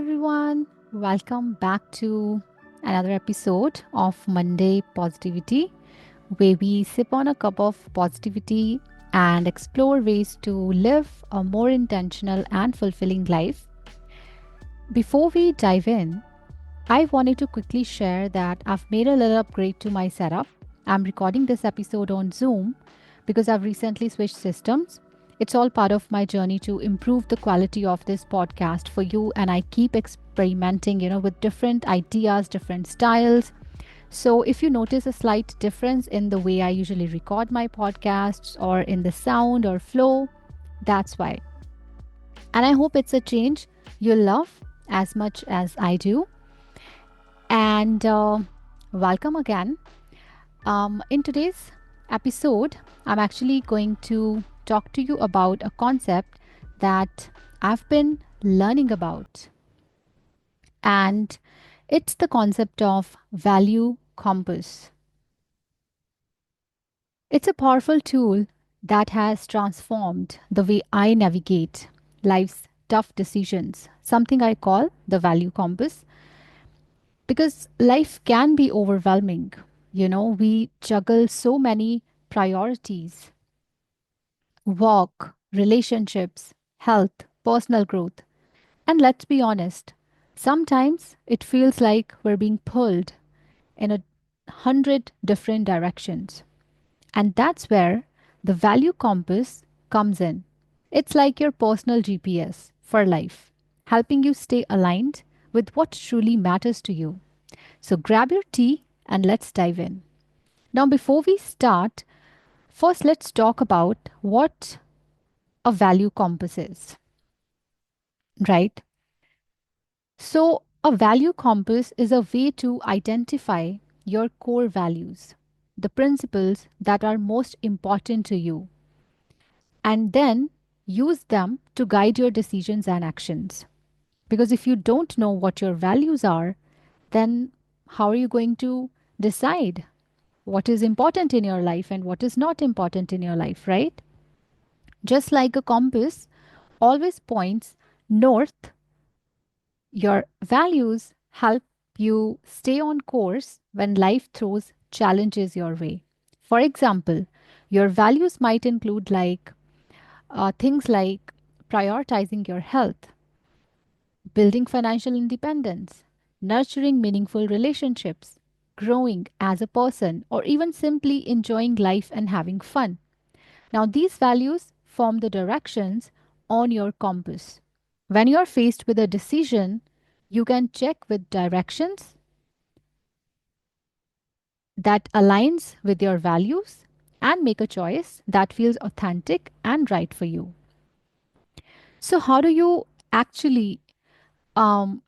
everyone. Welcome back to another episode of Monday Positivity, where we sip on a cup of positivity and explore ways to live a more intentional and fulfilling life. Before we dive in, I wanted to quickly share that I've made a little upgrade to my setup. I'm recording this episode on Zoom because I've recently switched systems. It's all part of my journey to improve the quality of this podcast for you, and I keep experimenting, with different ideas, different styles. So if you notice a slight difference in the way I usually record my podcasts or in the sound or flow, that's why. And I hope it's a change you'll love as much as I do. And welcome again. In today's episode, I'm actually going to talk to you about a concept that I've been learning about, and it's the concept of value compass. It's a powerful tool that has transformed the way I navigate life's tough decisions, something I call the value compass. Because life can be overwhelming. We juggle so many priorities: work, relationships, health, personal growth. And let's be honest, sometimes it feels like we're being pulled in 100 different directions. And that's where the value compass comes in. It's like your personal GPS for life, helping you stay aligned with what truly matters to you. So grab your tea and let's dive in. Now, before we start, first let's talk about what a value compass is, right? So, a value compass is a way to identify your core values, the principles that are most important to you, and then use them to guide your decisions and actions. Because if you don't know what your values are, then how are you going to decide what is important in your life and what is not important in your life, right? Just like a compass always points north, your values help you stay on course when life throws challenges your way. For example, your values might include things like prioritizing your health, building financial independence, nurturing meaningful relationships, growing as a person, or even simply enjoying life and having fun. Now, these values form the directions on your compass. When you're faced with a decision, you can check with directions that aligns with your values and make a choice that feels authentic and right for you. So, how do you actually um,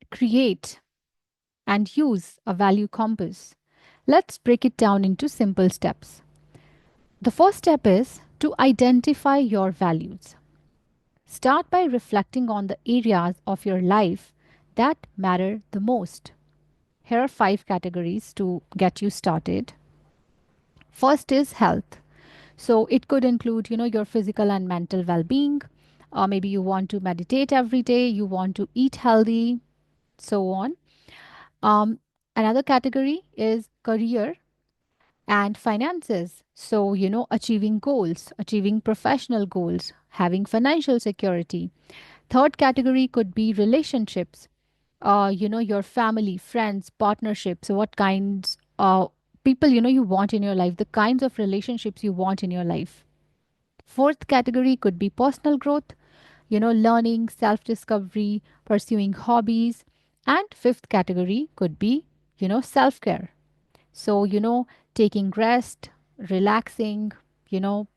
create and use a value compass? Let's break it down into simple steps. The first step is to identify your values. Start by reflecting on the areas of your life that matter the most. Here are 5 categories to get you started. First is health. So it could include, your physical and mental well-being. Maybe you want to meditate every day, you want to eat healthy, so on. Um, Another category is career and finances. So, achieving goals, achieving professional goals, having financial security. Third category could be relationships, your family, friends, partnerships, what kinds of people, you want in your life, the kinds of relationships you want in your life. Fourth category could be personal growth, learning, self discovery, pursuing hobbies. And fifth category could be, self care. So, taking rest, relaxing, you know,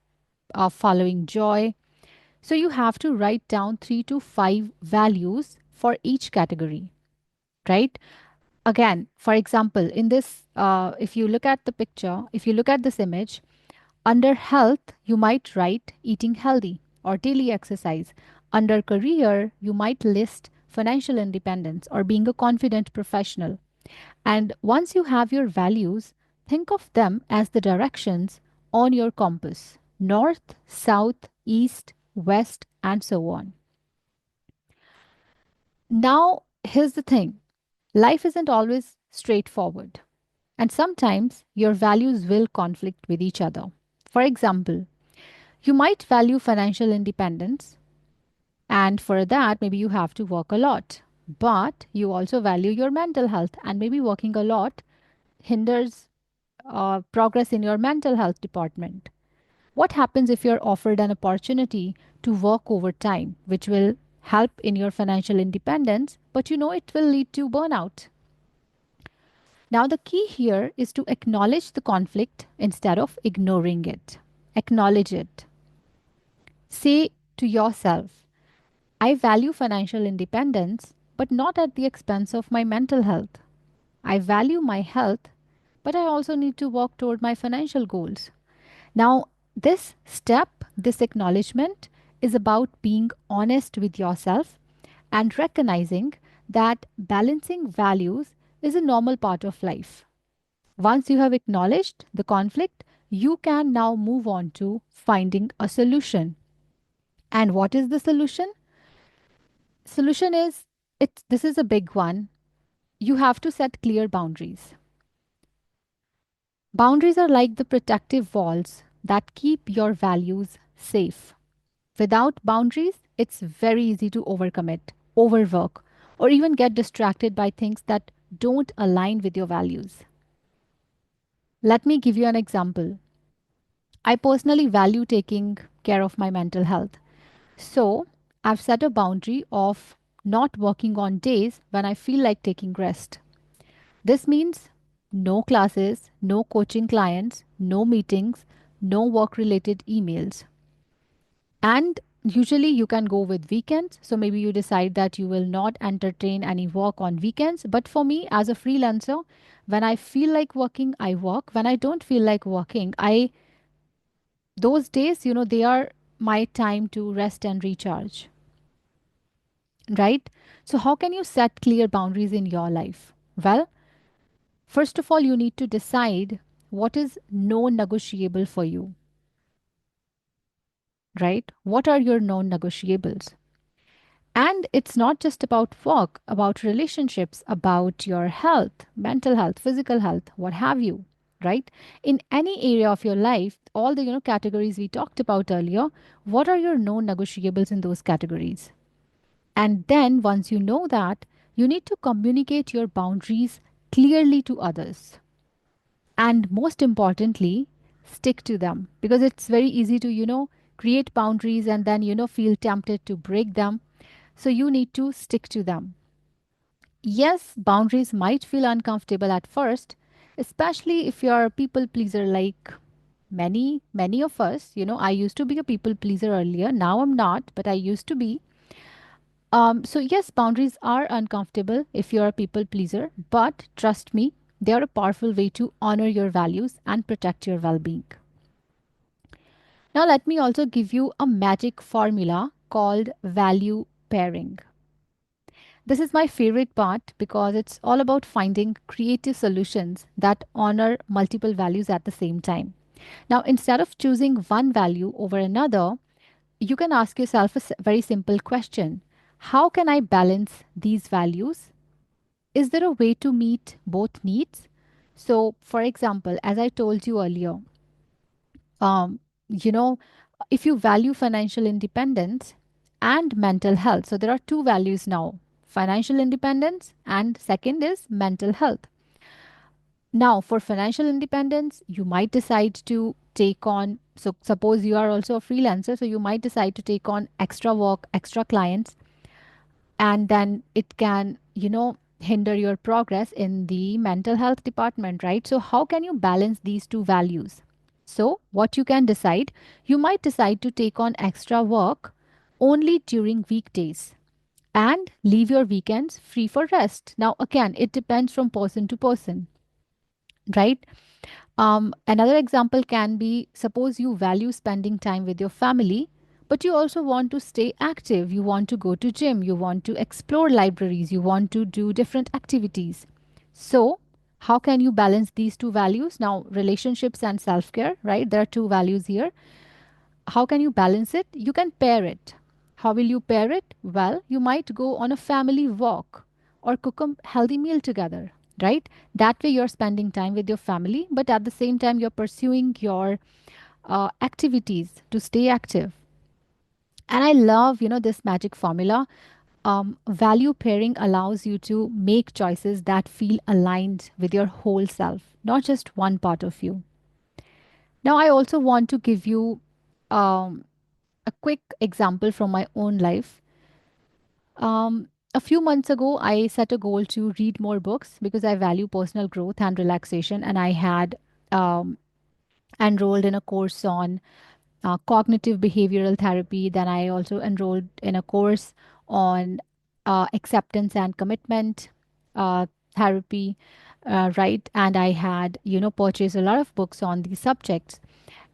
following joy. So, you have to write down 3 to 5 values for each category, right? Again, for example, in this, if you look at the picture, if you look at this image, under health, you might write eating healthy or daily exercise. Under career, you might list financial independence or being a confident professional. And once you have your values, think of them as the directions on your compass: north, south, east, west, and so on. Now, here's the thing, life isn't always straightforward, and sometimes your values will conflict with each other. For example, you might value financial independence, and for that, maybe you have to work a lot. But you also value your mental health, and maybe working a lot hinders progress in your mental health department. What happens if you're offered an opportunity to work overtime, which will help in your financial independence, but you know it will lead to burnout? Now, the key here is to acknowledge the conflict instead of ignoring it. Acknowledge it. Say to yourself, I value financial independence, but not at the expense of my mental health. I value my health, but I also need to work toward my financial goals. Now, this step, this acknowledgement is about being honest with yourself and recognizing that balancing values is a normal part of life. Once you have acknowledged the conflict, you can now move on to finding a solution. And what is the solution? Solution is, it's this is a big one. You have to set clear boundaries. Boundaries are like the protective walls that keep your values safe. Without boundaries, it's very easy to overcommit, overwork, or even get distracted by things that don't align with your values. Let me give you an example. I personally value taking care of my mental health. So, I've set a boundary of not working on days when I feel like taking rest. This means no classes, no coaching clients, no meetings, no work related emails. And usually you can go with weekends. So maybe you decide that you will not entertain any work on weekends. But for me, as a freelancer, when I feel like working, I work. When I don't feel like working, those days, they are my time to rest and recharge, right? So, how can you set clear boundaries in your life? Well, first of all, you need to decide what is non negotiable for you, right? What are your non negotiables? And it's not just about work, about relationships, about your health, mental health, physical health, what have you, right? In any area of your life, all the categories we talked about earlier, what are your non-negotiables in those categories? And then once you know that, you need to communicate your boundaries clearly to others. And most importantly, stick to them because it's very easy to, create boundaries and then, feel tempted to break them. So you need to stick to them. Yes, boundaries might feel uncomfortable at first, especially if you're a people pleaser like many of us. I used to be a people pleaser earlier. Now I'm not, but I used to be. So yes, boundaries are uncomfortable if you're a people pleaser, but trust me, they are a powerful way to honor your values and protect your well-being. Now let me also give you a magic formula called value pairing. This is my favorite part because it's all about finding creative solutions that honor multiple values at the same time. Now, instead of choosing one value over another, you can ask yourself a very simple question. How can I balance these values? Is there a way to meet both needs? So, for example, as I told you earlier, um, you know, if you value financial independence and mental health, so there are two values now, financial independence, and second is mental health. Now, for financial independence, you might decide to take on, so suppose you are also a freelancer, so you might decide to take on extra work, extra clients, and then it can, hinder your progress in the mental health department, right? So, how can you balance these two values? So, what you can decide, you might decide to take on extra work only during weekdays and leave your weekends free for rest. Now, again, it depends from person to person, right? Another example can be suppose you value spending time with your family, but you also want to stay active. You want to go to gym, you want to explore libraries, you want to do different activities. So, how can you balance these two values? Now, relationships and self care, right? There are two values here. How can you balance it? You can pair it. How will you pair it? Well, you might go on a family walk or cook a healthy meal together, right? That way you're spending time with your family, but at the same time, you're pursuing your activities to stay active. And I love, this magic formula. Value pairing allows you to make choices that feel aligned with your whole self, not just one part of you. Now, I also want to give you um, a quick example from my own life. A few months ago, I set a goal to read more books because I value personal growth and relaxation, and I had um, enrolled in a course on cognitive behavioral therapy. Then I also enrolled in a course on acceptance and commitment uh, therapy, right? And I had, purchased a lot of books on these subjects.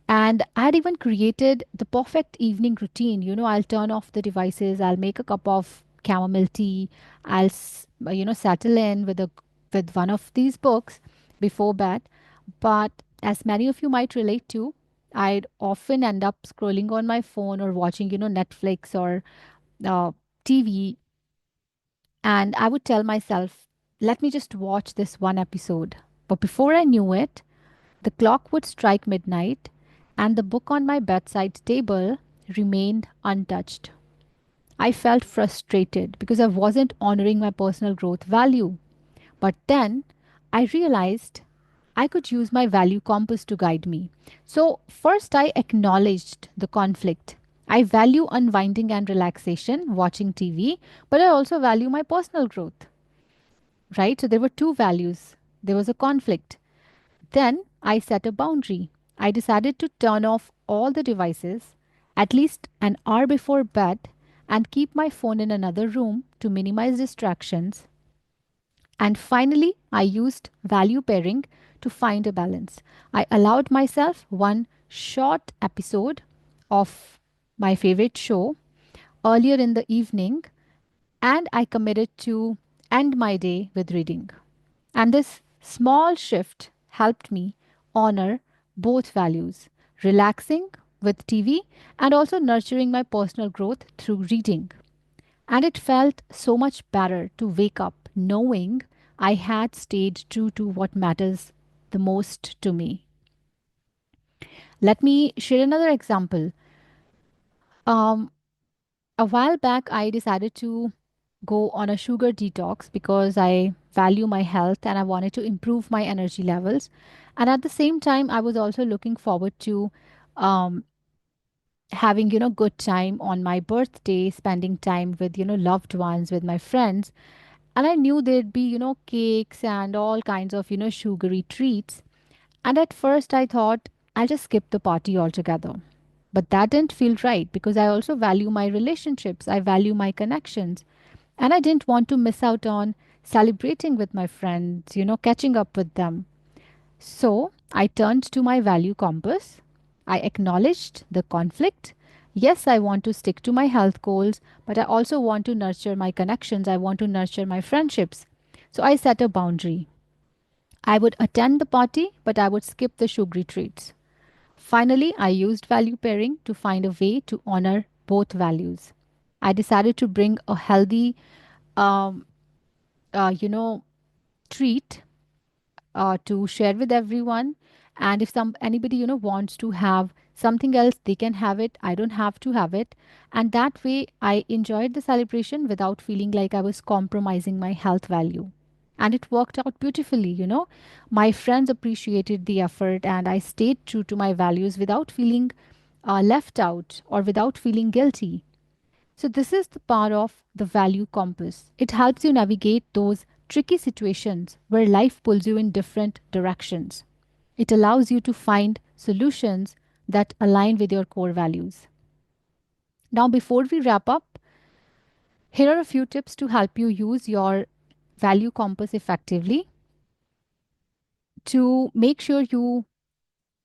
And I had even created the perfect evening routine. I'll turn off the devices, I'll make a cup of chamomile tea, settle in with one of these books before bed. But as many of you might relate to, I'd often end up scrolling on my phone or watching, Netflix or uh, TV. And I would tell myself, let me just watch this one episode. But before I knew it, the clock would strike midnight, and the book on my bedside table remained untouched. I felt frustrated because I wasn't honoring my personal growth value. But then I realized I could use my value compass to guide me. So, first, I acknowledged the conflict. I value unwinding and relaxation, watching TV, but I also value my personal growth, right? So, there were two values. There was a conflict. Then I set a boundary. I decided to turn off all the devices at least an hour before bed and keep my phone in another room to minimize distractions. And finally, I used value pairing to find a balance. I allowed myself one short episode of my favorite show earlier in the evening, and I committed to end my day with reading. And this small shift helped me honor both values, relaxing with TV and also nurturing my personal growth through reading. And it felt so much better to wake up knowing I had stayed true to what matters the most to me. Let me share another example. Um, a while back, I decided to go on a sugar detox because I value my health and I wanted to improve my energy levels. And at the same time, I was also looking forward to um, having, good time on my birthday, spending time with, loved ones, with my friends. And I knew there'd be, cakes and all kinds of, sugary treats. And at first I thought I'll just skip the party altogether. But that didn't feel right because I also value my relationships, I value my connections. And I didn't want to miss out on celebrating with my friends, catching up with them. So I turned to my value compass. I acknowledged the conflict. Yes, I want to stick to my health goals, but I also want to nurture my connections. I want to nurture my friendships. So I set a boundary. I would attend the party, but I would skip the sugary treats. Finally, I used value pairing to find a way to honor both values. I decided to bring a healthy, um, uh, you know, treat to share with everyone. And if anybody wants to have something else, they can have it. I don't have to have it. And that way, I enjoyed the celebration without feeling like I was compromising my health value. And it worked out beautifully. My friends appreciated the effort, and I stayed true to my values without feeling left out or without feeling guilty. So, this is the power of the value compass. It helps you navigate those tricky situations where life pulls you in different directions. It allows you to find solutions that align with your core values. Now, before we wrap up, here are a few tips to help you use your value compass effectively to make sure you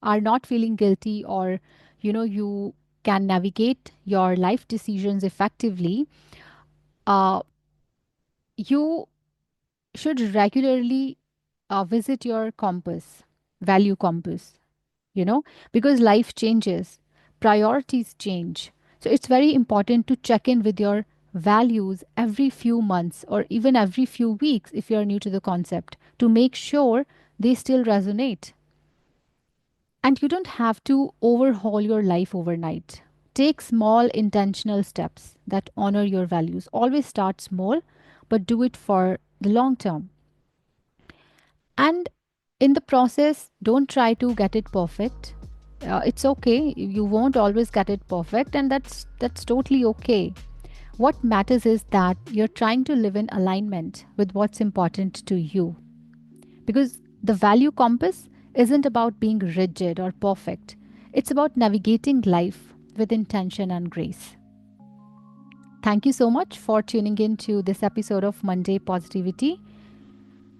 are not feeling guilty or you can navigate your life decisions effectively. You should regularly visit your compass, value compass, you know, because life changes, priorities change. So it's very important to check in with your values every few months or even every few weeks if you're new to the concept to make sure they still resonate. And you don't have to overhaul your life overnight. Take small intentional steps that honor your values. Always start small, but do it for the long term. And in the process, don't try to get it perfect. It's okay. You won't always get it perfect, and that's totally okay. What matters is that you're trying to live in alignment with what's important to you. Because the value compass isn't about being rigid or perfect, it's about navigating life with intention and grace. Thank you so much for tuning in to this episode of Monday Positivity.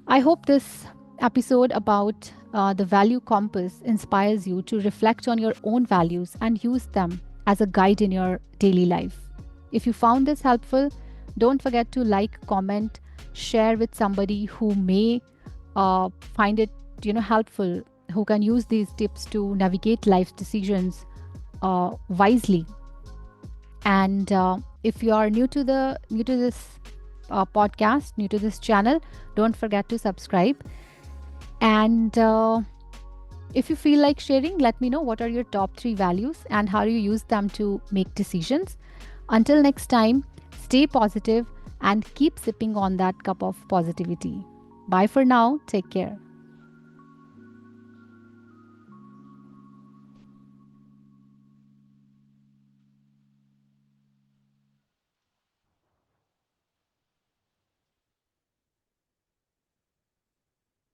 I hope this episode about the value compass inspires you to reflect on your own values and use them as a guide in your daily life. If you found this helpful, don't forget to like, comment, share with somebody who may find it helpful, who can use these tips to navigate life's decisions wisely. And if you are new to this podcast, new to this channel, don't forget to subscribe. And if you feel like sharing, let me know what are your top 3 values and how you use them to make decisions. Until next time, stay positive and keep sipping on that cup of positivity. Bye for now. Take care.